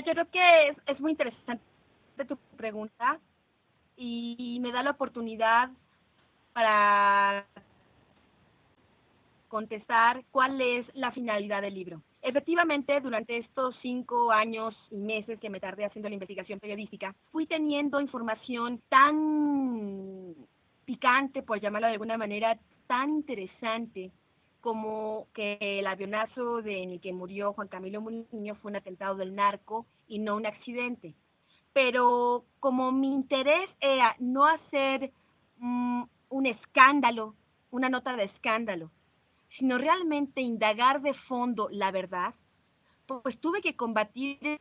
Mira, yo creo que es muy interesante tu pregunta y me da la oportunidad para contestar cuál es la finalidad del libro. Efectivamente, durante estos 5 años y meses que me tardé haciendo la investigación periodística, fui teniendo información tan picante, por llamarlo de alguna manera, tan interesante, como que el avionazo en el que murió Juan Camilo Muriño fue un atentado del narco y no un accidente. Pero como mi interés era no hacer un escándalo, una nota de escándalo, sino realmente indagar de fondo la verdad, pues tuve que combatir en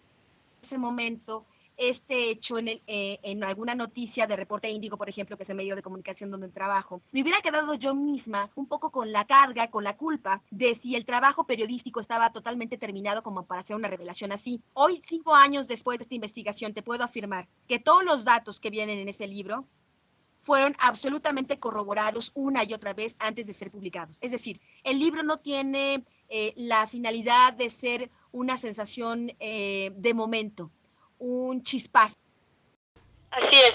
ese momento este hecho en alguna noticia de Reporte Índigo, por ejemplo, que es el medio de comunicación donde trabajo. Me hubiera quedado yo misma un poco con la carga, con la culpa de si el trabajo periodístico estaba totalmente terminado como para hacer una revelación así. Hoy, 5 años después de esta investigación, te puedo afirmar que todos los datos que vienen en ese libro fueron absolutamente corroborados una y otra vez antes de ser publicados. Es decir, el libro no tiene la finalidad de ser una sensación de momento, un chispazo. Así es,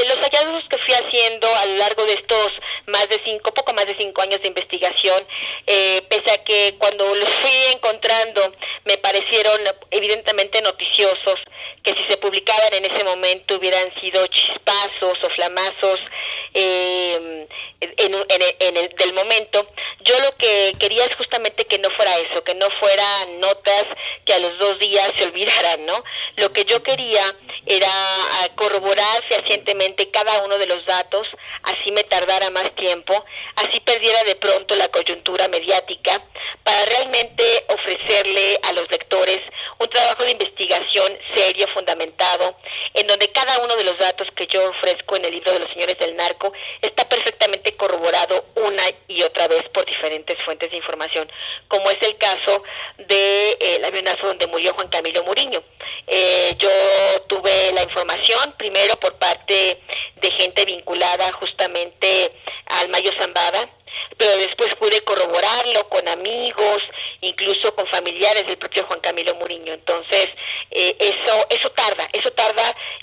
los hallazgos que fui haciendo a lo largo de estos poco más de 5 años de investigación, pese a que cuando los fui encontrando me parecieron evidentemente noticiosos, que si se publicaban en ese momento hubieran sido chispazos o flamazos del momento. Yo lo que quería es justamente que no fuera eso, que no fueran notas que a los 2 días se olvidaran, ¿no? Lo que yo quería era corroborar fehacientemente cada uno de los datos, así me tardara más tiempo, así perdiera de pronto la coyuntura mediática, para realmente ofrecerle a los lectores un trabajo de investigación serio, fundamentado, en donde cada uno de los datos que yo ofrezco en el libro de los señores del narco está perfectamente corroborado una y otra vez por diferentes fuentes de información, como es el caso del avionazo donde murió Juan Camilo Muriño. Yo tuve la información primero por parte de gente vinculada justamente al Mayo Zambada, pero después pude corroborarlo con amigos, incluso con familiares del propio Juan Camilo Muriño. Entonces, eso tarda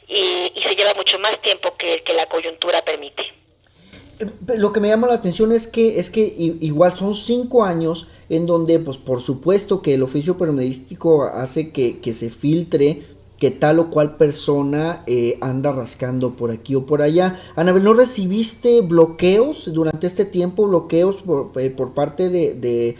y se lleva mucho más tiempo que la coyuntura permite. Lo que me llama la atención es que igual son 5 años en donde, pues por supuesto que el oficio periodístico hace que se filtre que tal o cual persona anda rascando por aquí o por allá. Anabel, ¿no recibiste bloqueos durante este tiempo, bloqueos por parte de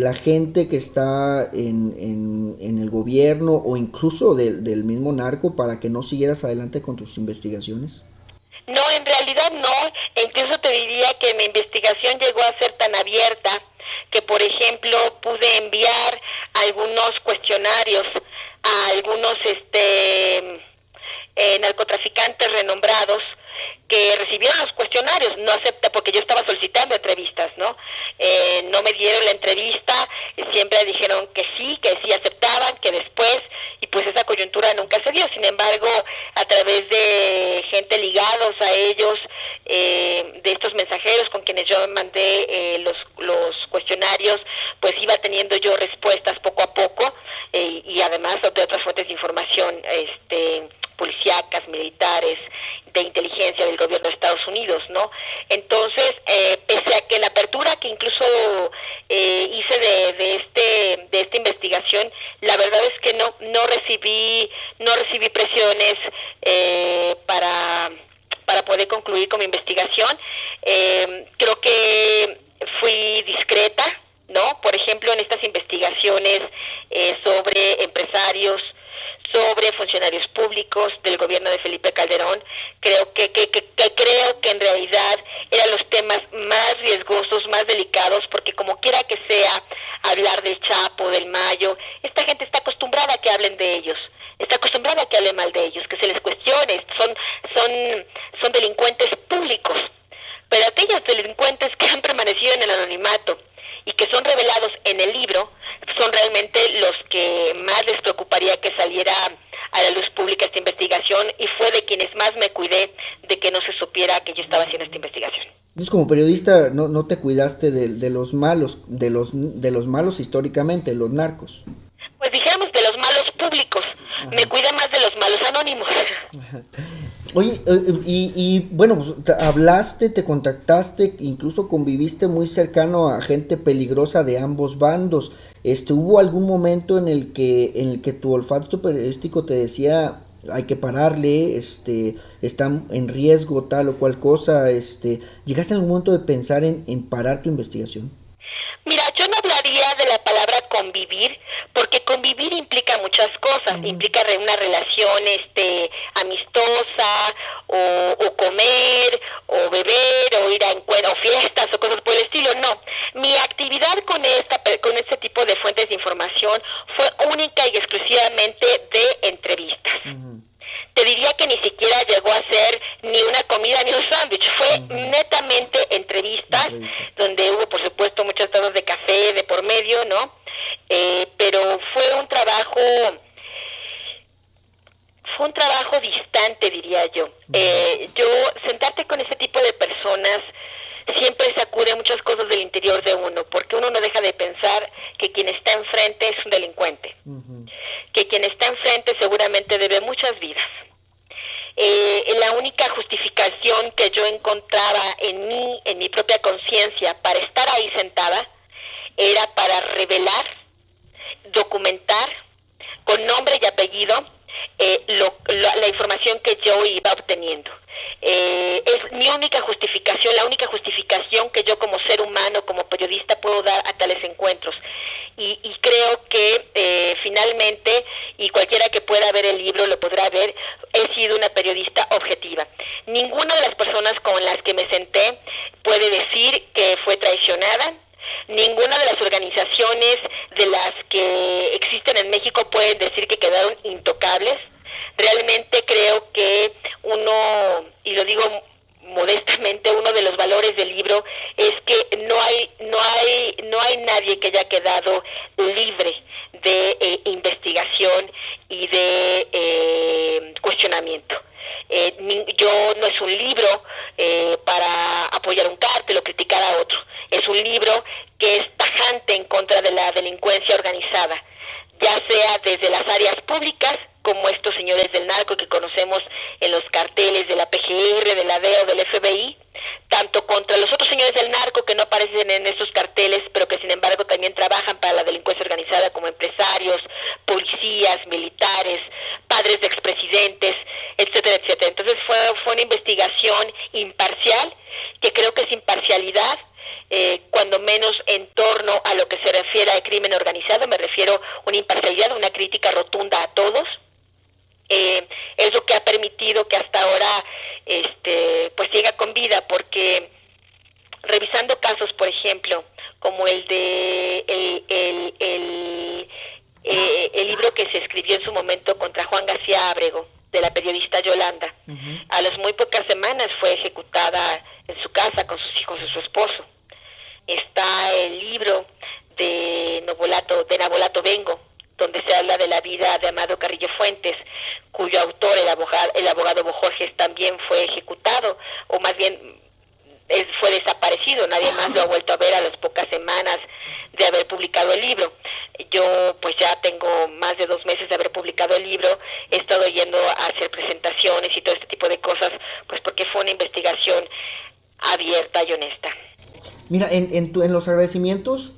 la gente que está en el gobierno o incluso del mismo narco para que no siguieras adelante con tus investigaciones? No, en realidad no, e incluso te diría que mi investigación llegó a ser tan abierta que, por ejemplo, pude enviar algunos cuestionarios a algunos narcotraficantes renombrados que recibieron los cuestionarios, no acepta, porque yo estaba solicitando entrevistas, ¿no? No me dieron la entrevista, siempre dijeron que sí aceptaban, que después, y pues esa coyuntura nunca se dio. Sin embargo, a través de gente ligados a ellos, de estos mensajeros con quienes yo mandé los cuestionarios, pues iba teniendo yo respuestas poco a poco, y además de otras fuentes de información, policíacas, militares, de inteligencia del gobierno de Estados Unidos, ¿no? Entonces, pese a que la apertura que incluso hice de esta investigación, la verdad es que no recibí presiones para poder concluir con mi investigación. Creo que fui discreta, ¿no? Por ejemplo, en estas investigaciones sobre empresarios, sobre funcionarios públicos del gobierno de Felipe Calderón, creo que en realidad eran los temas más riesgosos, más delicados, porque como quiera que sea hablar del Chapo, del Mayo, esta gente está acostumbrada a que hablen de ellos, está acostumbrada a que hablen mal de ellos, que se les cuestione, son delincuentes públicos, pero aquellos delincuentes que han permanecido en el anonimato y que son revelados en el libro, son realmente los que más les preocuparía que saliera a la luz pública esta investigación, y fue de quienes más me cuidé de que no se supiera que yo estaba haciendo esta investigación. Entonces, como periodista, no te cuidaste de los malos, de los malos históricamente, los narcos. Pues dijéramos de los malos públicos, me cuida más de los malos anónimos. Oye, bueno, pues, hablaste, te contactaste, incluso conviviste muy cercano a gente peligrosa de ambos bandos. ¿Hubo algún momento en el que tu olfato periodístico te decía hay que pararle, están en riesgo tal o cual cosa? ¿Llegaste en algún momento de pensar en parar tu investigación? Mira, yo no hablaría de la palabra convivir, porque convivir implica muchas cosas, implica una relación amistosa, o comer, o beber, o ir a encuentros, o fiestas, o cosas por el estilo. No, mi actividad con este tipo de fuentes de información fue única y exclusivamente de entrevistas. Te diría que ni siquiera llegó a ser ni una comida ni un sándwich, fue netamente entrevistas, donde hubo por supuesto muchas tazas de café de por medio, ¿no? Pero fue un trabajo distante, diría yo. Sentarte con ese tipo de personas siempre sacude muchas cosas del interior de uno, porque uno no deja de pensar que quien está enfrente es un delincuente, que quien está enfrente seguramente debe muchas vidas. La única justificación que yo encontraba en mi propia conciencia para estar ahí sentada era para revelar, documentar con nombre y apellido la información que yo iba obteniendo. Es mi única justificación, la única justificación que yo como ser humano, como periodista puedo dar a tales encuentros. Y creo que finalmente, y cualquiera que pueda ver el libro lo podrá ver, he sido una periodista objetiva. Ninguna de las personas con las que me senté puede decir que fue traicionada. Ninguna de las organizaciones de las que existen en México pueden decir que quedaron intocables. Realmente creo que uno, y lo digo modestamente, uno de los valores del libro es que no hay nadie que haya quedado libre de investigación y de cuestionamiento. No es un libro para apoyar un cártel o criticar a otro. Es un libro que es tajante en contra de la delincuencia organizada, ya sea desde las áreas públicas, como estos señores del narco que conocemos en los carteles de la PGR, de la DEA o del FBI, tanto contra los otros señores del narco que no aparecen en estos carteles, pero que sin embargo también trabajan para la delincuencia organizada, como empresarios, policías, militares, padres de expresidentes, etcétera, etcétera. Entonces fue una investigación imparcial, que creo que es imparcialidad, cuando menos en torno a lo que se refiere al crimen organizado. Me refiero a una imparcialidad, una crítica rotunda a todos. Es lo que ha permitido que hasta ahora pues siga con vida, porque revisando casos, por ejemplo, como el de el libro que se escribió en su momento contra Juan García Ábrego, de la periodista Yolanda, a las muy pocas semanas fue ejecutada en su casa con sus hijos y su esposo. Está el libro de Nabolato Bengo, donde se habla de la vida de Amado Carrillo Fuentes, cuyo autor, el abogado Bojorges, también fue ejecutado, o más bien fue desaparecido. Nadie más lo ha vuelto a ver a las pocas semanas de haber publicado el libro. Yo pues ya tengo más de 2 meses de haber publicado el libro, he estado yendo a hacer presentaciones y todo este tipo de cosas, pues porque fue una investigación abierta y honesta. Mira, en los agradecimientos,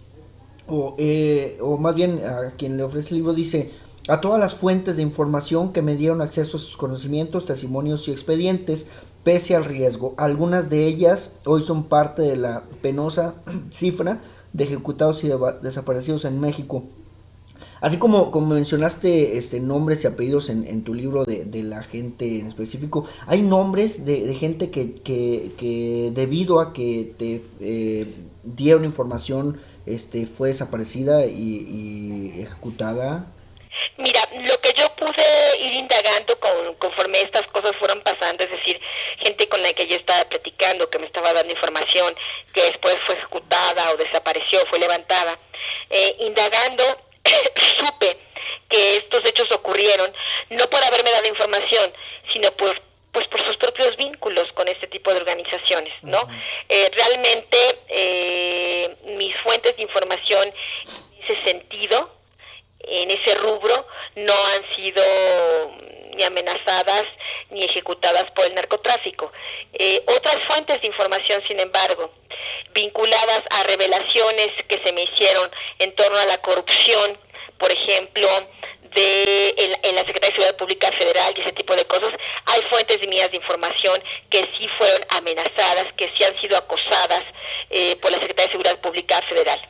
o más bien a quien le ofrece el libro, dice: a todas las fuentes de información que me dieron acceso a sus conocimientos, testimonios y expedientes, pese al riesgo. Algunas de ellas hoy son parte de la penosa cifra de ejecutados y desaparecidos en México. Así como mencionaste nombres y apellidos en tu libro de la gente en específico, hay nombres de gente que debido a que te dieron información fue desaparecida y ejecutada. Mira, lo que yo pude ir indagando conforme estas cosas fueron pasando, es decir, gente con la que yo estaba platicando, que me estaba dando información, que después fue ejecutada o desapareció, fue levantada, indagando, supe que estos hechos ocurrieron no por haberme dado información, sino por sus propios vínculos con este tipo de organizaciones, ¿no? Realmente mis fuentes de información en ese sentido, en ese rubro, no han sido ni amenazadas ni ejecutadas por el narcotráfico. Otras fuentes de información, sin embargo, vinculadas a revelaciones que se me hicieron en torno a la corrupción, por ejemplo, en la Secretaría de Seguridad Pública Federal y ese tipo de cosas, hay fuentes mías de información que sí fueron amenazadas, que sí han sido acosadas por la Secretaría de Seguridad Pública Federal,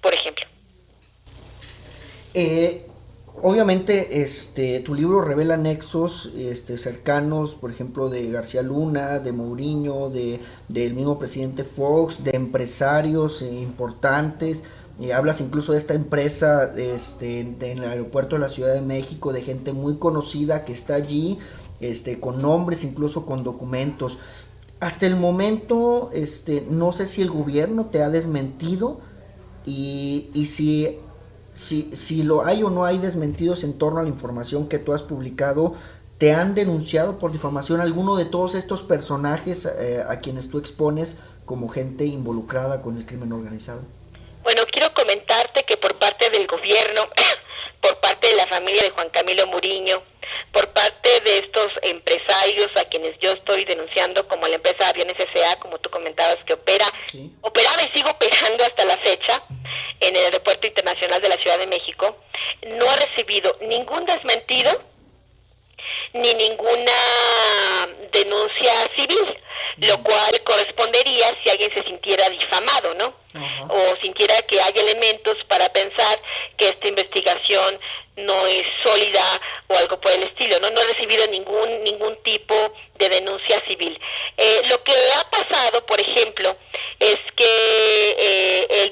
por ejemplo. Obviamente, tu libro revela nexos cercanos, por ejemplo, de García Luna, de Mourinho, del mismo presidente Fox, de empresarios importantes. Hablas incluso de esta empresa en el aeropuerto de la Ciudad de México, de gente muy conocida que está allí, con nombres, incluso con documentos. Hasta el momento, no sé si el gobierno te ha desmentido y si lo hay o no hay desmentidos en torno a la información que tú has publicado. ¿Te han denunciado por difamación alguno de todos estos personajes a quienes tú expones como gente involucrada con el crimen organizado? Bueno, quiero comentarte que por parte del gobierno, por parte de la familia de Juan Camilo Mourinho, por parte de estos empresarios a quienes yo estoy denunciando, como la empresa Aviones S.A., como tú comentabas, que operaba y sigo operando hasta la fecha en el Aeropuerto Internacional de la Ciudad de México, no ha recibido ningún desmentido ni ninguna denuncia civil, lo cual correspondería si alguien se sintiera difamado, ¿no? Ajá. O sintiera que hay elementos para pensar que esta investigación no es sólida o algo por el estilo, ¿no? No he recibido ningún tipo de denuncia civil. Lo que ha pasado, por ejemplo, es que el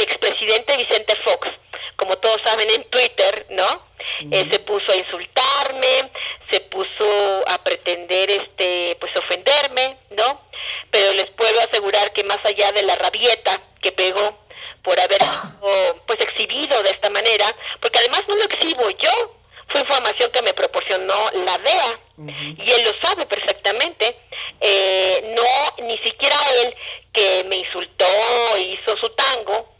expresidente Vicente Fox, como todos saben, en Twitter, ¿no? Se puso a insultarme, se puso a pretender pues ofenderme, ¿no? Pero les puedo asegurar que más allá de la rabieta que pegó por haber sido pues exhibido de esta manera, porque además no lo exhibo yo, fue información que me proporcionó la DEA, y él lo sabe perfectamente. No, ni siquiera él, que me insultó e hizo su tango,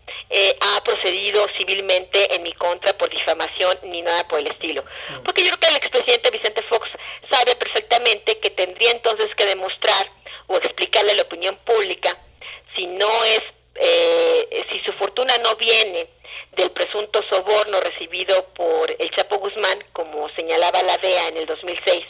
ha procedido civilmente en mi contra por difamación ni nada por el estilo. Porque yo creo que el expresidente Vicente Fox sabe perfectamente que tendría entonces que demostrar o explicarle a la opinión pública si su fortuna no viene del presunto soborno recibido por el Chapo Guzmán, como señalaba la DEA en el 2006.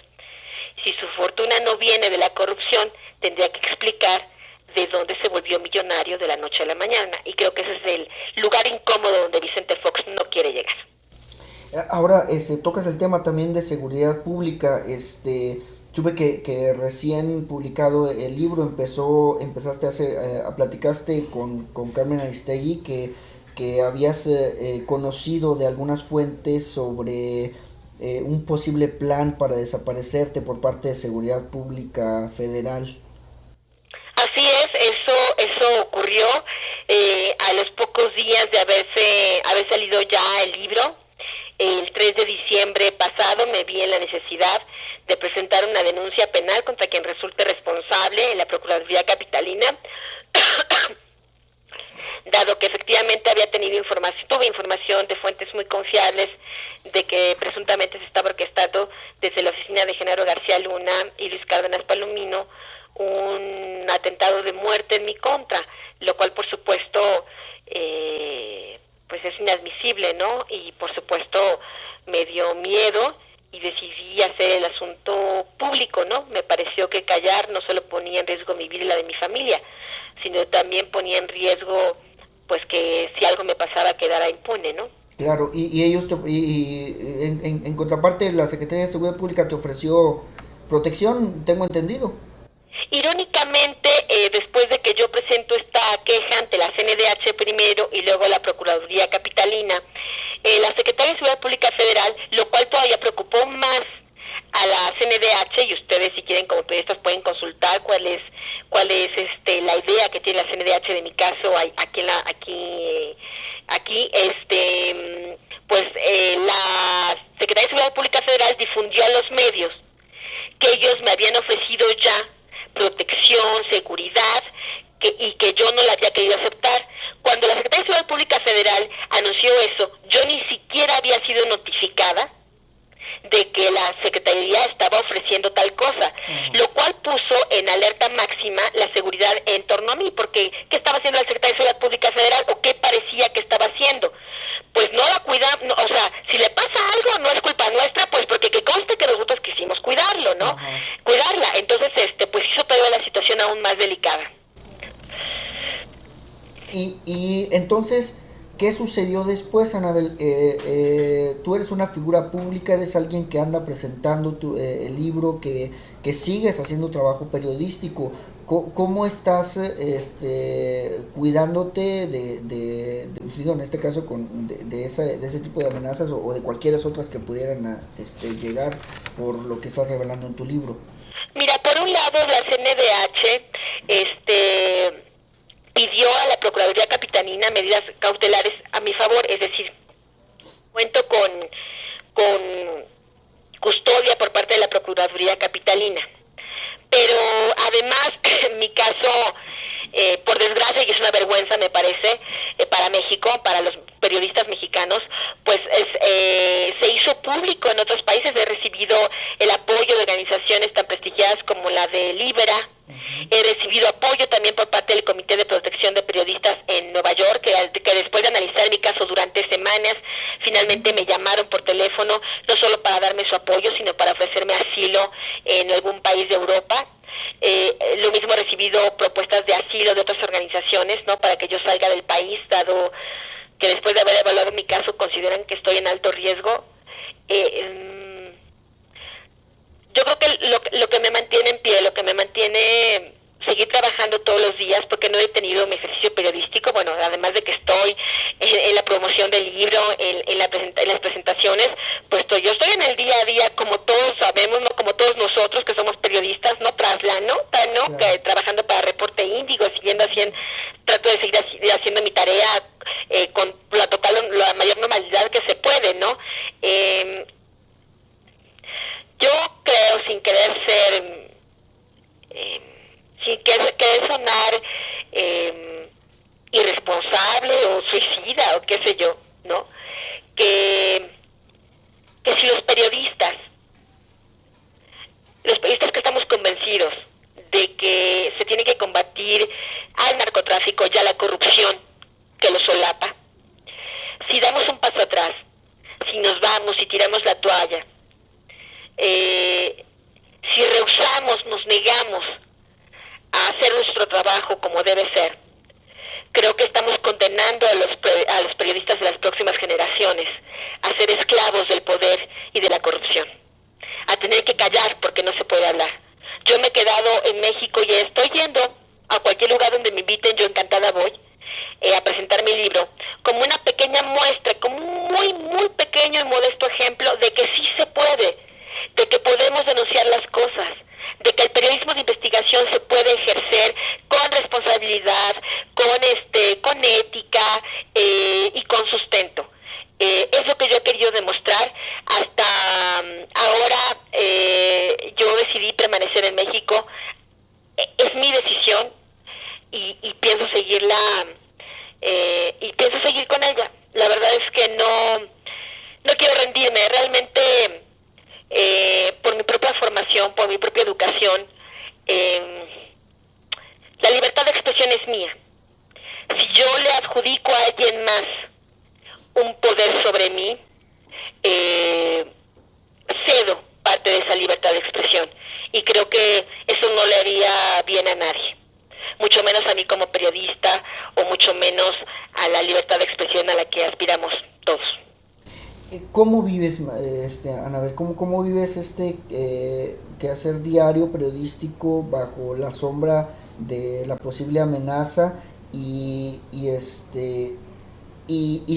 Si su fortuna no viene de la corrupción, tendría que explicar de dónde se volvió millonario de la noche a la mañana. Y creo que ese es el lugar incómodo donde Vicente Fox no quiere llegar. Ahora, tocas el tema también de seguridad pública. Supe que recién publicado el libro empezaste platicaste con Carmen Aristegui que habías conocido de algunas fuentes sobre un posible plan para desaparecerte por parte de Seguridad Pública Federal. Así es, eso ocurrió a los pocos días de haber salido ya el libro. El 3 de diciembre pasado me vi en la necesidad de presentar una denuncia penal contra quien resulte responsable en la Procuraduría Capitalina, dado que efectivamente tuve información de fuentes muy confiables de que presuntamente se estaba orquestando desde la oficina de Genaro García Luna y Luis Cárdenas Palomino un atentado de muerte en mi contra, lo cual por supuesto pues es inadmisible, ¿no? Y por supuesto me dio miedo y decidí hacer el asunto público, ¿no? Me pareció que callar no solo ponía en riesgo mi vida y la de mi familia, sino también ponía en riesgo pues que si algo me pasaba quedara impune, ¿no? Claro, y ellos en contraparte la Secretaría de Seguridad Pública te ofreció protección, tengo entendido. Irónicamente, después de que yo presento esta queja ante la CNDH primero y luego la Procuraduría Capitalina, la Secretaría de Seguridad Pública Federal, lo cual todavía preocupó más a la CNDH, y ustedes si quieren como periodistas pueden consultar cuál es la idea que tiene la CNDH de mi caso la Secretaría de Seguridad Pública Federal difundió a los medios que ellos me habían ofrecido ya protección, seguridad, y que yo no la había querido aceptar. Cuando la Secretaría de Seguridad Pública Federal anunció eso, yo ni siquiera siquiera había sido notificada de que la Secretaría estaba ofreciendo tal cosa, lo cual puso en alerta máxima la seguridad en torno a mí, porque ¿qué estaba haciendo la Secretaría de Seguridad Pública Federal o qué parecía que estaba haciendo? Pues no la cuidamos, no, o sea, si le pasa algo no es culpa nuestra, pues porque que conste que nosotros quisimos cuidarlo, ¿no? Cuidarla, entonces pues hizo todavía la situación aún más delicada. Y entonces, ¿qué sucedió después, Anabel? Tú eres una figura pública, eres alguien que anda presentando el libro, que sigues haciendo trabajo periodístico. ¿Cómo estás cuidándote en este caso de ese tipo de amenazas o de cualquiera otras que pudieran llegar por lo que estás revelando en tu libro? Mira, por un lado la CNDH pidió a la Procuraduría Capitalina medidas cautelares a mi favor, es decir, cuento con custodia por parte de la Procuraduría Capitalina. Pero además, en mi caso, por desgracia, y es una vergüenza me parece, para México, para los periodistas mexicanos, pues se hizo público en otros países. He recibido el apoyo de organizaciones tan prestigiadas como la de Libera. He recibido apoyo también por parte del Comité de Protección de Periodistas en Nueva York, que después de analizar mi caso durante semanas, finalmente me llamaron por teléfono, no solo para darme su apoyo, sino para ofrecerme asilo en algún país de Europa. Lo mismo he recibido propuestas de asilo de otras organizaciones, ¿no?, para que yo salga del país, dado que después de haber evaluado mi caso consideran que estoy en alto riesgo. Yo creo que lo que me mantiene en pie, lo que me mantiene seguir trabajando todos los días, porque no he tenido mi ejercicio periodístico, bueno, además de que estoy en la promoción del libro, en las presentaciones, pues yo estoy en el día a día, como todos sabemos, ¿no?, como todos nosotros que somos periodistas, ¿no?, tras la nota, ¿no?, claro, trabajando para Reporte Índigo, trato de seguir haciendo mi tarea con la mayor normalidad que se puede, ¿no? Yo creo, sin querer sonar irresponsable o suicida o qué sé yo, ¿no?, que si los periodistas que estamos convencidos de que se tiene que combatir al narcotráfico y a la corrupción que lo solapa, si damos un paso atrás, si nos vamos y tiramos la toalla, si rehusamos, nos negamos a hacer nuestro trabajo como debe ser, creo que estamos condenando a los periodistas de las próximas generaciones a ser esclavos del poder y de la corrupción, a tener que callar porque no se puede hablar. Yo me he quedado en México y estoy yendo a cualquier lugar donde me inviten, yo encantada voy a presentar mi libro, como una pequeña muestra, como un muy, muy pequeño y modesto ejemplo de que sí se puede, de que podemos denunciar las cosas, de que el periodismo de investigación se puede ejercer con responsabilidad, con ética y con sustento. Es lo que yo he querido demostrar. Hasta ahora yo decidí permanecer en México. Es mi decisión y pienso seguirla y pienso seguir con ella. La verdad es que no quiero rendirme. Realmente por mi propia formación, por mi propia educación, la libertad de expresión es mía. Si yo le adjudico a alguien más un poder sobre mí, cedo parte de esa libertad de expresión, y creo que eso no le haría bien a nadie, mucho menos a mí como periodista, o mucho menos a la libertad de expresión a la que aspiramos todos. ¿Cómo vives, Anabel? ¿Cómo vives quehacer diario periodístico bajo la sombra de la posible amenaza y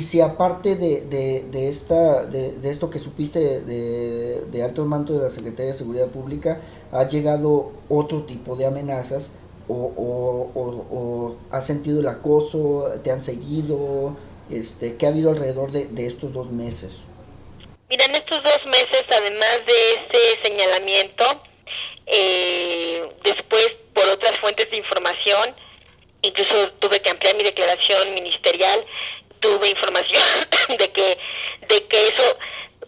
si aparte de esto que supiste de alto mando de la Secretaría de Seguridad Pública ha llegado otro tipo de amenazas o has sentido el acoso, te han seguido? ¿Qué ha habido alrededor de estos 2 meses? Mira, en estos 2 meses, además de este señalamiento, después por otras fuentes de información, incluso tuve que ampliar mi declaración ministerial, tuve información de que de que eso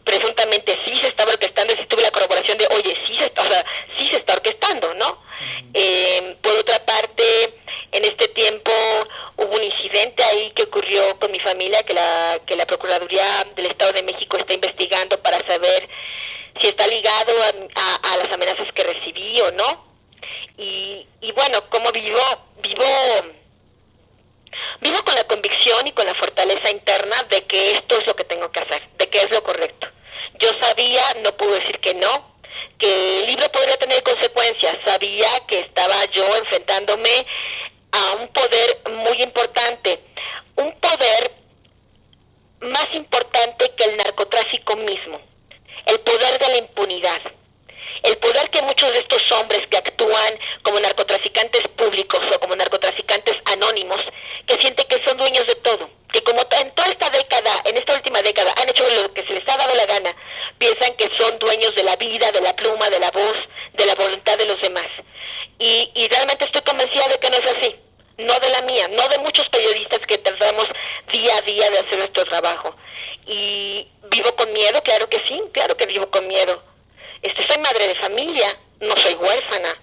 presuntamente sí se estaba orquestando, y sí tuve la corroboración de, oye, sí se está orquestando, ¿no? Por otra parte, en este tiempo hubo un incidente ahí que ocurrió con mi familia, que la Procuraduría del Estado de México está investigando para saber si está ligado a las amenazas que recibí o no. Y bueno, como vivo con la convicción y con la fortaleza interna de que esto es lo que tengo que hacer, de que es lo correcto. Yo sabía, no puedo decir que no, que el libro podría tener consecuencias. Sabía que estaba yo enfrentándome a un poder muy importante, un poder más importante que el narcotráfico mismo, el poder de la impunidad. El poder que muchos de estos hombres que actúan como narcotraficantes públicos o como narcotraficantes anónimos, que sienten que son dueños de todo, que como en toda esta década, en esta última década, han hecho lo que se les ha dado la gana, piensan que son dueños de la vida, de la pluma, de la voz, de la voluntad de los demás. Y realmente estoy convencida de que no es así, no de la mía, no de muchos periodistas que tratamos día a día de hacer nuestro trabajo. Y vivo con miedo, claro que sí, claro que vivo con miedo. Soy madre de familia, no soy huérfana.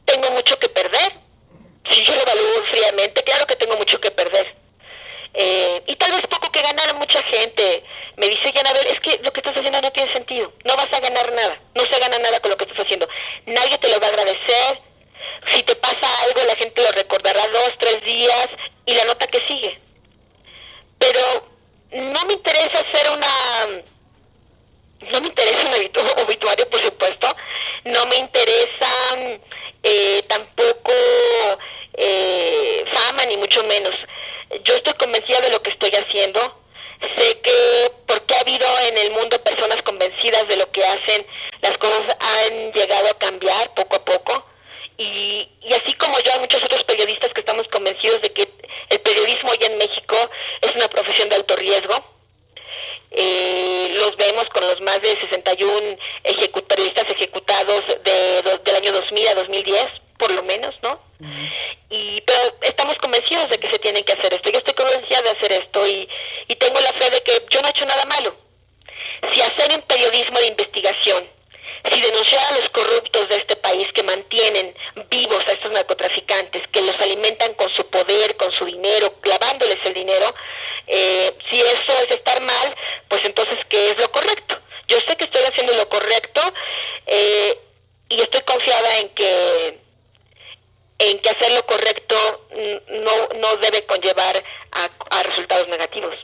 Tengo mucho que perder. Si yo lo evalúo fríamente, claro que tengo mucho que perder. Y tal vez poco que ganar. Mucha gente me dice, Yanabel, es que lo que estás haciendo no tiene sentido. No vas a ganar nada. No se gana nada con lo que estás haciendo. Nadie te lo va a agradecer. Si te pasa algo, la gente lo recordará 2, 3 días y la nota que sigue. Pero no me interesa hacer no me interesa un obituario, por supuesto. No me interesa tampoco fama, ni mucho menos. Yo estoy convencida de lo que estoy haciendo. Sé que porque ha habido en el mundo personas convencidas de lo que hacen, las cosas han llegado a cambiar poco a poco. Y así como yo, hay muchos otros periodistas que estamos convencidos de que el periodismo hoy en México es una profesión de alto riesgo. Los vemos con los más de 61 periodistas ejecutados del año 2000 a 2010, por lo menos, ¿no? Pero estamos convencidos de que se tiene que hacer esto. Yo estoy convencida de hacer esto y tengo la fe de que yo no he hecho nada malo. Si hacer un periodismo de investigación, si denunciar a los corruptos de este país que mantienen vivos a estos narcotraficantes, que los alimentan con su poder, con su dinero, clavándoles el dinero, si eso es estar mal, pues entonces, ¿qué es lo correcto? Yo sé que estoy haciendo lo correcto y estoy confiada en que hacer lo correcto no debe conllevar a resultados negativos.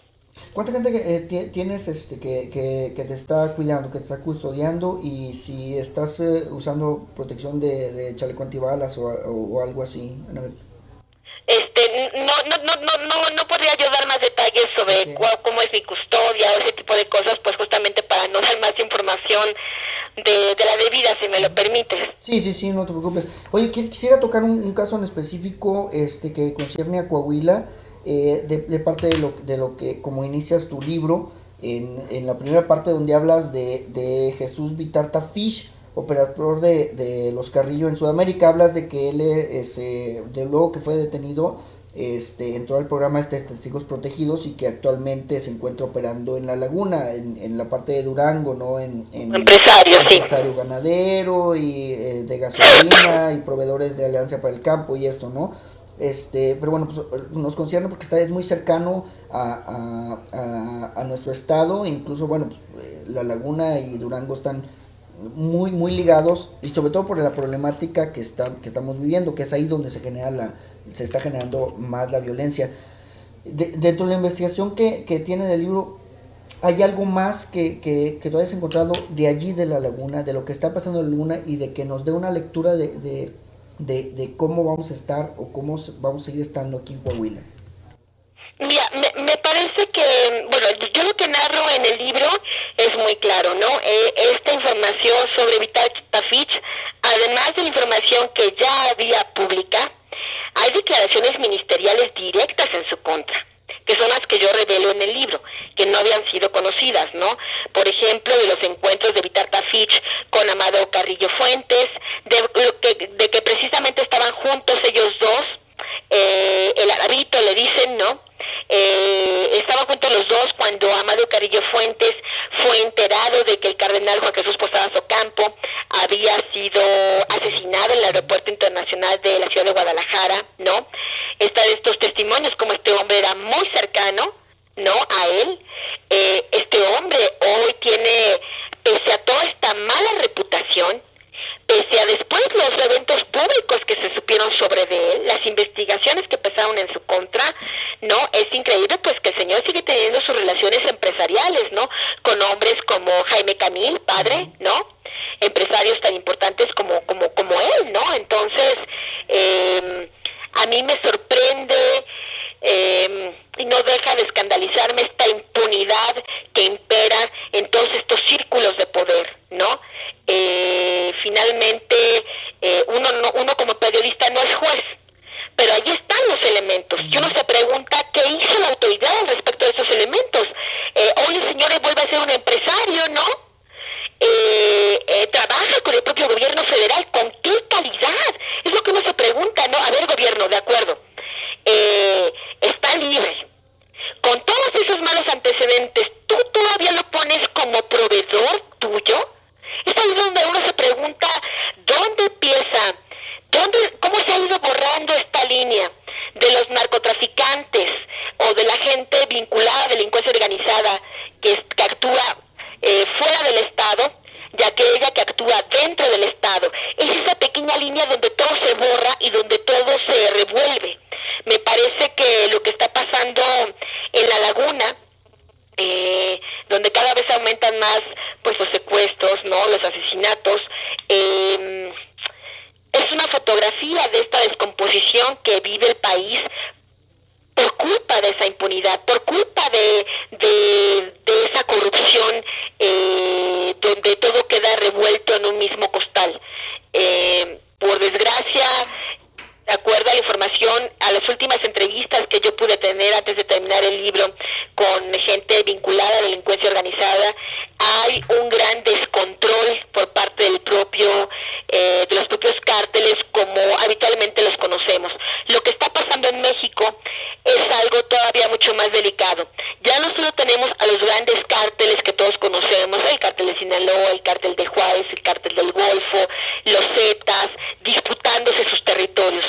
¿Cuánta gente tienes que te está cuidando, que te está custodiando, y si estás usando protección de chaleco antibalas o algo así? No podría yo dar más detalles sobre cómo es mi custodia o ese tipo de cosas, pues justamente para no dar más información de la debida, si me lo permites. Sí, no te preocupes. Oye, quisiera tocar un caso en específico que concierne a Coahuila, de parte de lo que, como inicias tu libro, en la primera parte donde hablas de Jesús Vitarta Fish, operador de Los Carrillo en Sudamérica. Hablas de que él, de luego que fue detenido, entró al programa de Testigos Protegidos y que actualmente se encuentra operando en La Laguna, en la parte de Durango, ¿no? Empresario ganadero y de gasolina y proveedores de Alianza para el Campo y esto, ¿no? Pero bueno, pues nos concierne porque es muy cercano a nuestro estado. Incluso, bueno, pues, La Laguna y Durango están muy ligados, y sobre todo por la problemática que estamos viviendo, que es ahí donde se está generando más la violencia. Dentro de la investigación que tiene el libro, ¿hay algo más que tú hayas encontrado de allí, de La Laguna, de lo que está pasando en La Laguna, y de que nos dé una lectura de cómo vamos a estar o cómo vamos a seguir estando aquí en Coahuila? Mira, me parece que, bueno, yo lo que narro en el libro es muy claro, ¿no? Esta información sobre Vitarta Fish, además de la información que ya había pública, hay declaraciones ministeriales directas en su contra, que son las que yo revelo en el libro, que no habían sido conocidas, ¿no? Por ejemplo, de los encuentros de Vitarta Fish con Amado Carrillo Fuentes, de que precisamente estaban juntos ellos dos, el Arabito le dicen, ¿no? Carrillo Fuentes fue enterado de que el cardenal Juan Jesús Posadas Ocampo había sido asesinado en el aeropuerto internacional de la ciudad de Guadalajara, ¿no? Están estos testimonios como este hombre era muy cercano, ¿no?, a él. Este hombre hoy tiene, pese a toda esta mala reputación, pese a después los eventos públicos que se supieron sobre de él, las investigaciones que empezaron en su contra, ¿no? Es increíble pues que el señor sigue teniendo sus relaciones empresariales, ¿no? Con hombres como Jaime Camil, padre, ¿no? Empresarios tan importantes como él, ¿no? Entonces, a mí me sorprende y no deja de escandalizarme esta impunidad que impera en todos estos círculos de poder, ¿no? Finalmente, uno como periodista no es juez, pero ahí están los elementos. Y uno se pregunta qué hizo la autoridad al respecto de esos elementos. Hoy el señor vuelve a ser un empresario, ¿no? Trabaja con el propio gobierno federal. ¿Con qué calidad? Es lo que uno se pregunta, ¿no? A ver, gobierno, de acuerdo, está libre. Con todos esos malos antecedentes, ¿tú todavía lo pones como proveedor tuyo? Es ahí donde uno se pregunta, ¿dónde empieza? ¿Cómo se ha ido borrando esta línea de los narcotraficantes o de la gente vinculada a delincuencia organizada que actúa fuera del Estado, y aquella que actúa dentro del Estado? Es esa pequeña línea donde todo se borra y donde todo se revuelve. Me parece que lo que está pasando en La Laguna, donde cada vez aumentan más pues los secuestros, ¿no?, los asesinatos, es una fotografía de esta descomposición que vive el país por culpa de esa impunidad, por culpa de esa corrupción, donde todo queda revuelto en un mismo costal. Por desgracia, de acuerdo a la información, a las últimas entrevistas que yo pude tener antes de terminar el libro con gente vinculada a la delincuencia organizada, hay un gran descontrol por parte del de los propios cárteles como habitualmente los conocemos. Lo que está pasando en México es algo todavía mucho más delicado. Ya no solo tenemos a los grandes cárteles que todos conocemos, el cártel de Sinaloa, el cártel de Juárez, el cártel del Golfo, los Zetas, disputándose sus territorios.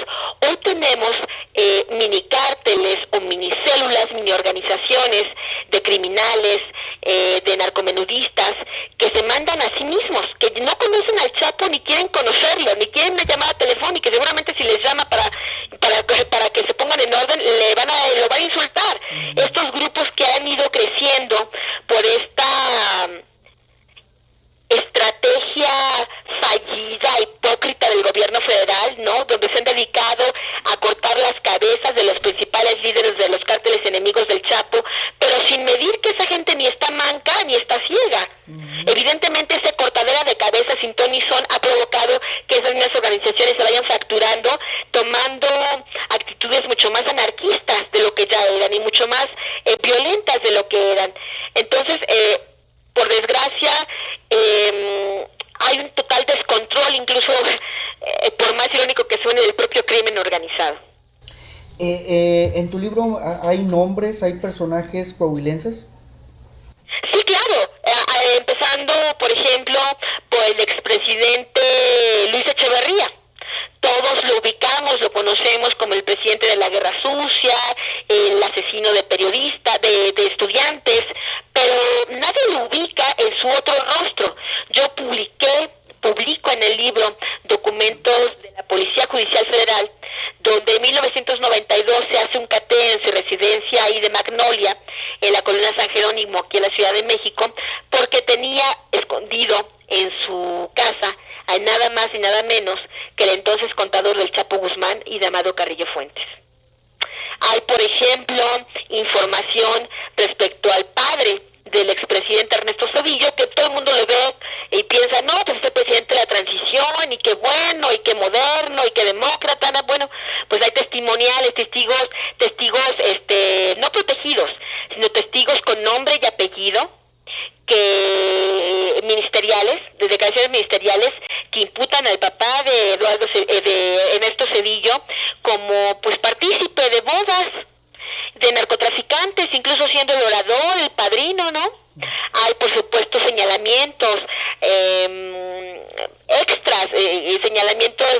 Hoy tenemos mini cárteles o mini células, mini organizaciones de criminales, de narcomenudistas, que se mandan a sí mismos, que no conocen al Chapo ni quieren conocerlo, ni quieren una llamada telefónica, y seguramente si les llama para que se pongan en orden, lo van a insultar. Estos grupos que han ido creciendo por esta estrategia fallida, hipócrita del gobierno federal, ¿no?, donde se han dedicado a cortar las cabezas de los principales líderes de los cárteles enemigos del Chapo, pero sin medir que esa gente ni está manca ni está ciega. Evidentemente esa cortadera de cabezas sin ton ni son ha provocado que esas mismas organizaciones se vayan fracturando, tomando actitudes mucho más anarquistas de lo que ya eran y mucho más violentas de lo que eran. Entonces, por desgracia, hay un total descontrol, incluso por más irónico que suene, del propio crimen organizado. En tu libro hay nombres, hay personajes coahuilenses. Sí, claro. Empezando, por ejemplo, por el expresidente Luis Echeverría. Todos lo ubicamos, lo conocemos como el presidente de la Guerra Sucia, el asesino de periodistas, de estudiantes, pero nadie lo ubica en su otro rostro. Yo publico en el libro documentos de la Policía Judicial Federal, donde en 1992 se hace un cateo en su residencia ahí de Magnolia, en la colonia San Jerónimo, aquí en la Ciudad de México, porque tenía escondido en su casa a nada más y nada menos que el entonces contador del Chapo Guzmán y de Amado Carrillo Fuentes. Hay, por ejemplo, información respecto al padre del expresidente Ernesto Zedillo, que todo el mundo lo ve y piensa, no, pues este presidente de la transición, y qué bueno, y qué moderno, y qué demócrata. No, bueno, pues hay testimoniales, testigos, no protegidos, sino testigos con nombre y apellido, que ministeriales, de declaraciones ministeriales, que imputan al papá de Ernesto Zedillo como pues partícipe de bodas de narcotraficantes incluso siendo el orador, el padrino, ¿no? Hay, por supuesto, señalamientos extras, señalamientos,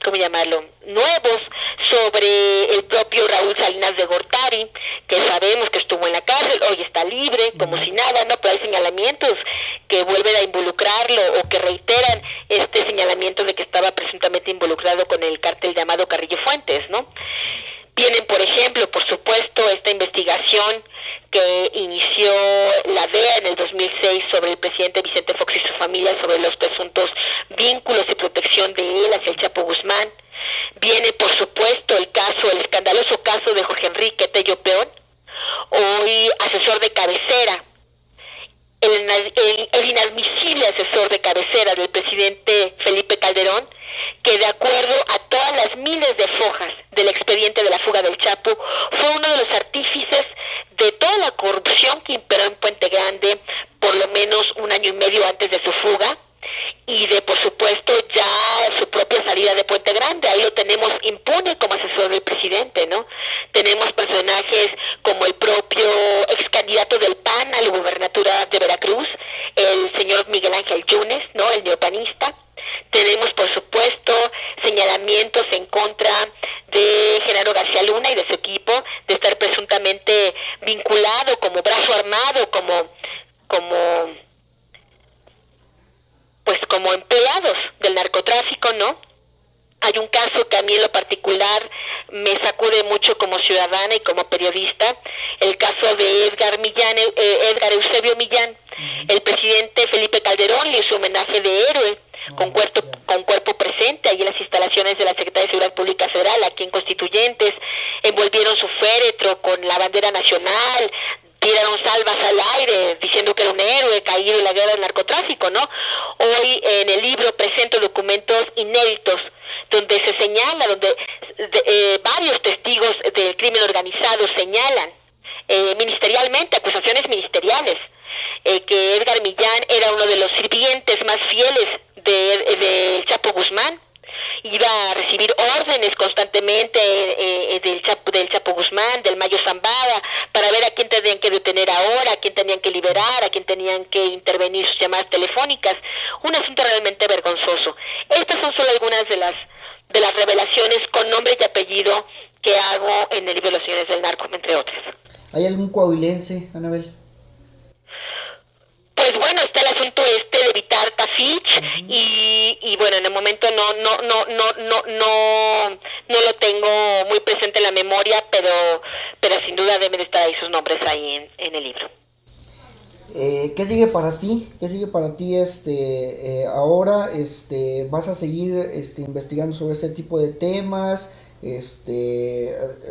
¿cómo llamarlo?, nuevos sobre el propio Raúl Salinas de Gortari, que sabemos que estuvo en la cárcel, hoy está libre, como si nada, ¿no? Pero hay señalamientos que vuelven a involucrarlo o que reiteran este señalamiento de que estaba presuntamente involucrado con el cártel llamado Carrillo Fuentes, ¿no? Tienen, por ejemplo, por supuesto, esta investigación que inició la DEA en el 2006 sobre el presidente Vicente Fox y su familia, sobre los presuntos vínculos y protección de él hacia el Chapo Guzmán. Viene, por supuesto, el escandaloso caso de Jorge Enrique Tello Peón, hoy asesor de cabecera, el inadmisible asesor de cabecera del presidente Felipe Calderón, que de acuerdo a todas las miles de fojas del expediente de la fuga del Chapo, fue uno de los artífices de toda la corrupción que imperó en Puente Grande por lo menos un año y medio antes de su fuga, y de, por supuesto, ya su propia salida de Puente Grande. Ahí lo tenemos impune como asesor del presidente, ¿no? Tenemos personajes como el propio ex candidato del PAN a la gubernatura de Veracruz, el señor Miguel Ángel Yunes, ¿no?, el neopanista. Tenemos, por supuesto, señalamientos en contra de Genaro García Luna y de su equipo de estar presuntamente vinculado como brazo armado, como empleados del narcotráfico, ¿no? Hay un caso que a mí en lo particular me sacude mucho como ciudadana y como periodista, el caso de Edgar Eusebio Millán. El presidente Felipe Calderón le hizo homenaje de héroe con cuerpo presente ahí en las instalaciones de la Secretaría de Seguridad Pública Federal, aquí en Constituyentes. Envolvieron su féretro con la bandera nacional, tiraron salvas al aire diciendo que era un héroe caído en la guerra del narcotráfico, ¿no? Hoy en el libro presento documentos inéditos donde se señala, varios testigos del crimen organizado señalan ministerialmente, acusaciones ministeriales, que Edgar Millán era uno de los sirvientes más fieles del Chapo Guzmán, iba a recibir órdenes constantemente del Chapo Guzmán, del Mayo Zambada, para ver a quién tenían que detener ahora, a quién tenían que liberar, a quién tenían que intervenir sus llamadas telefónicas. Un asunto realmente vergonzoso. Estas son solo algunas de las revelaciones con nombre y apellido que hago en el libro de los Señores del Narco, entre otras. ¿Hay algún coahuilense, Anabel? Pues bueno, está el asunto de Vitar Tafich, y bueno, en el momento no lo tengo muy presente en la memoria, pero sin duda deben estar ahí sus nombres ahí en el libro. ¿Qué sigue para ti? ¿Qué sigue para ti ahora? ¿Vas a seguir investigando sobre este tipo de temas?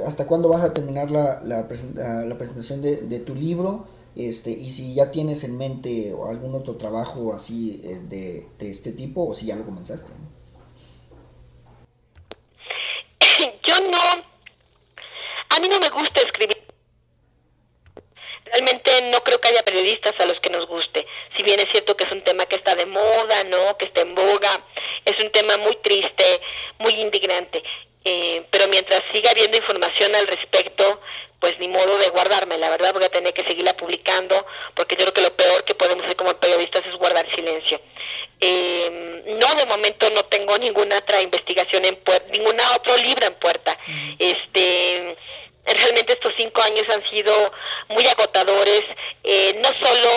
¿Hasta cuándo vas a terminar la presentación de tu libro? Y si ya tienes en mente algún otro trabajo así de este tipo, o si ya lo comenzaste, ¿no? A mí no me gusta escribir. Realmente no creo que haya periodistas a los que nos guste. Si bien es cierto que es un tema que está de moda, ¿no?, que está en boga, es un tema muy triste, muy indignante. Pero mientras siga habiendo información al respecto, pues ni modo de guardarme, la verdad voy a tener que seguirla publicando, porque yo creo que lo peor que podemos hacer como periodistas es guardar silencio. No, de momento no tengo ninguna otra investigación ningún otro libro en puerta. Realmente estos 5 años han sido muy agotadores, no solo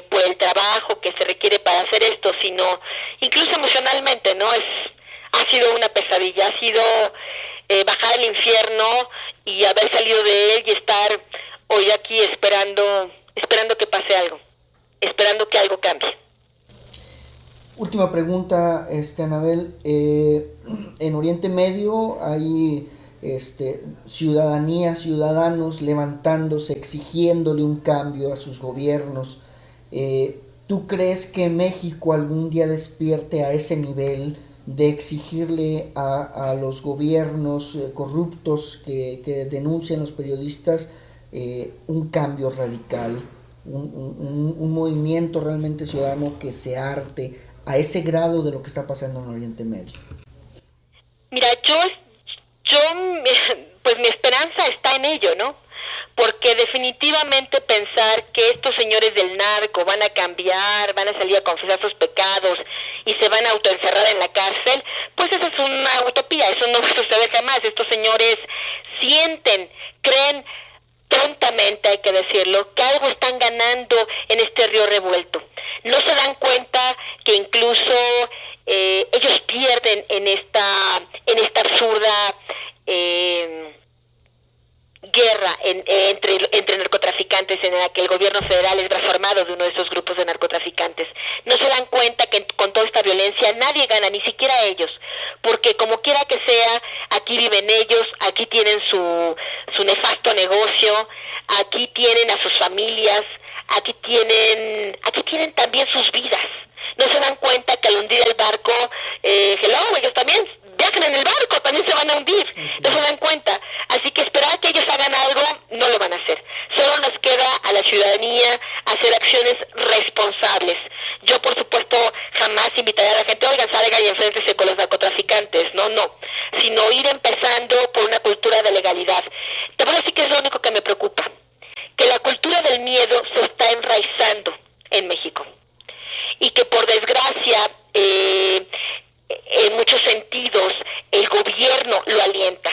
por el trabajo que se requiere para hacer esto, sino incluso emocionalmente, ¿no? Ha sido una pesadilla, ha sido bajar al infierno y haber salido de él y estar hoy aquí esperando que pase algo, esperando que algo cambie. Última pregunta, Anabel. En Oriente Medio hay ciudadanos levantándose, exigiéndole un cambio a sus gobiernos. ¿Tú crees que México algún día despierte a ese nivel de exigirle a los gobiernos corruptos que denuncian los periodistas un cambio radical, un movimiento realmente ciudadano que se harte a ese grado de lo que está pasando en Oriente Medio? Mira, yo pues mi esperanza está en ello, ¿no? porque definitivamente pensar que estos señores del narco van a cambiar, van a salir a confesar sus pecados y se van a autoencerrar en la cárcel, pues eso es una utopía, eso no va a suceder jamás. Estos señores sienten, creen tontamente, hay que decirlo, que algo están ganando en este río revuelto. No se dan cuenta que incluso ellos pierden en esta absurda guerra entre narcotraficantes, en la que el gobierno federal es brazo armado de uno de esos grupos de narcotraficantes. No se dan cuenta que con toda esta violencia nadie gana, ni siquiera ellos, porque como quiera que sea, aquí viven ellos, aquí tienen su nefasto negocio, aquí tienen a sus familias, aquí tienen también sus vidas. No se dan cuenta que al hundir el barco, ellos también viajan en el barco, también se van a hundir. No se dan cuenta. Así que esperar que ellos hagan algo, no lo van a hacer. Solo nos queda a la ciudadanía hacer acciones responsables. Yo, por supuesto, jamás invitaré a la gente, oigan, salgan y enfréntense con los narcotraficantes. No, sino ir empezando por una cultura de legalidad. Te voy a decir que es lo único que me preocupa, que la cultura del miedo se está enraizando en México y que por desgracia en muchos sentidos el gobierno lo alienta.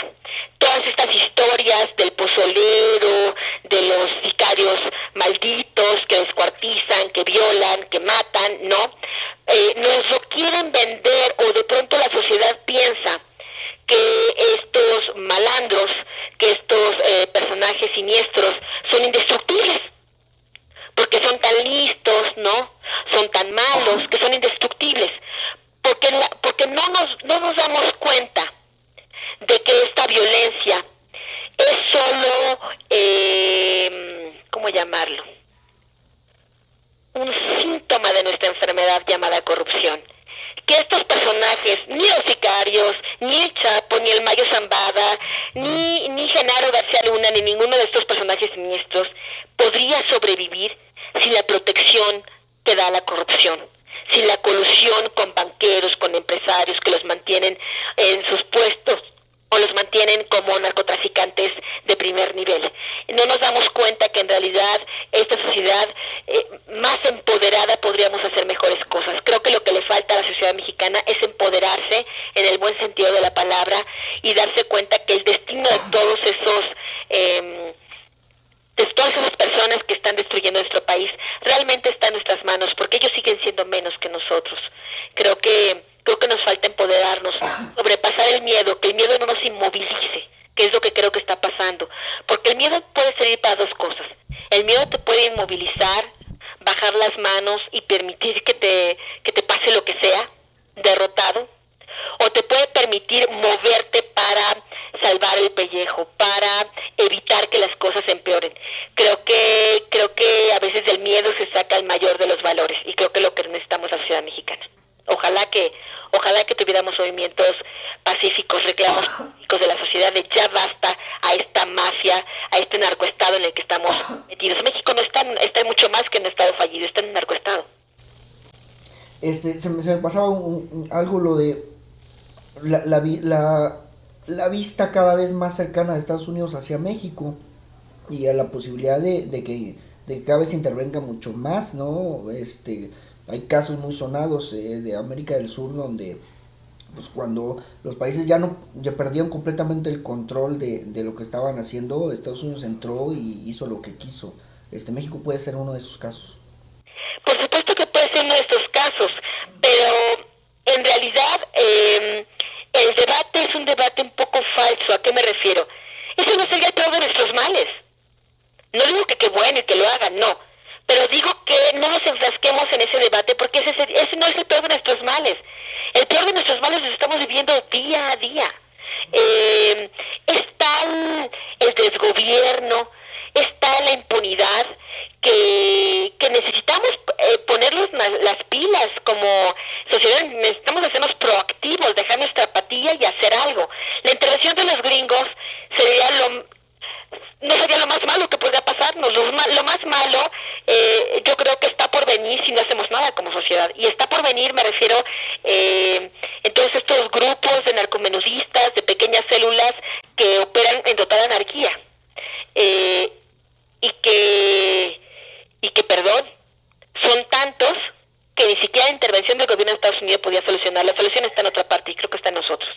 Todas estas historias del pozolero, de los sicarios malditos que descuartizan, que violan, que matan, nos lo quieren vender, o de pronto la sociedad piensa que estos malandros, que estos personajes siniestros son indestructibles, porque son tan listos, son tan malos, que son indestructibles, porque no nos damos cuenta de que esta violencia es solo, ¿cómo llamarlo?, un síntoma de nuestra enfermedad llamada corrupción. Que estos personajes, ni los sicarios, ni el Chapo, ni el Mayo Zambada, ni Genaro García Luna, ni ninguno de estos personajes siniestros podría sobrevivir sin la protección que da la corrupción, sin la colusión con banqueros, con empresarios que los mantienen en sus puestos o los mantienen como narcotraficantes de primer nivel. No nos damos cuenta que en realidad esta sociedad más empoderada podríamos hacer mejores cosas. Creo que lo que le falta a la sociedad mexicana es empoderarse en el buen sentido de la palabra y darse cuenta que el destino de todos de todas esas personas que están destruyendo nuestro país realmente está en nuestras manos, porque ellos siguen siendo menos que nosotros. Creo que nos falta empoderarnos, sobrepasar el miedo, que el miedo no nos inmovilice, que es lo que creo que está pasando, porque el miedo puede servir para dos cosas. El miedo te puede inmovilizar, bajar las manos y permitir que te pase lo que sea, derrotado, o te puede permitir moverte para salvar el pellejo, para evitar que las cosas empeoren. Creo que a veces del miedo se saca el mayor de los valores, y creo que es lo que necesitamos la sociedad mexicana. Ojalá que tuviéramos movimientos pacíficos, reclamos pacíficos de la sociedad, de ya basta a esta mafia, a este narcoestado en el que estamos metidos. México no está en mucho más que en un estado fallido, está en un narcoestado. Se me pasaba algo, lo de la vista cada vez más cercana de Estados Unidos hacia México y a la posibilidad de que cada vez intervenga mucho más, hay casos muy sonados de América del Sur donde pues cuando los países ya perdieron completamente el control de lo que estaban haciendo, Estados Unidos entró y hizo lo que quiso. México puede ser uno de esos casos. Por supuesto que puede ser uno de estos casos, pero en realidad el debate es un debate un poco falso. ¿A qué me refiero? Ese no sería el peor de nuestros males. No digo que qué bueno y que lo hagan, no. Pero digo que no nos enfrasquemos en ese debate, porque ese no es el peor de nuestros males. El peor de nuestros males los estamos viviendo día a día. Está el desgobierno, está la impunidad, que necesitamos ponernos las pilas como sociedad. Necesitamos hacernos proactivos, dejar nuestra apatía y hacer algo. La intervención de los gringos no sería lo más malo que podría pasarnos. Lo más malo yo creo que está por venir si no hacemos nada como sociedad. Y está por venir, me refiero en todos estos grupos de narcomenudistas, de pequeñas células que operan en total anarquía. que ni siquiera la intervención del gobierno de Estados Unidos podía solucionar. La solución está en otra parte y creo que está en nosotros.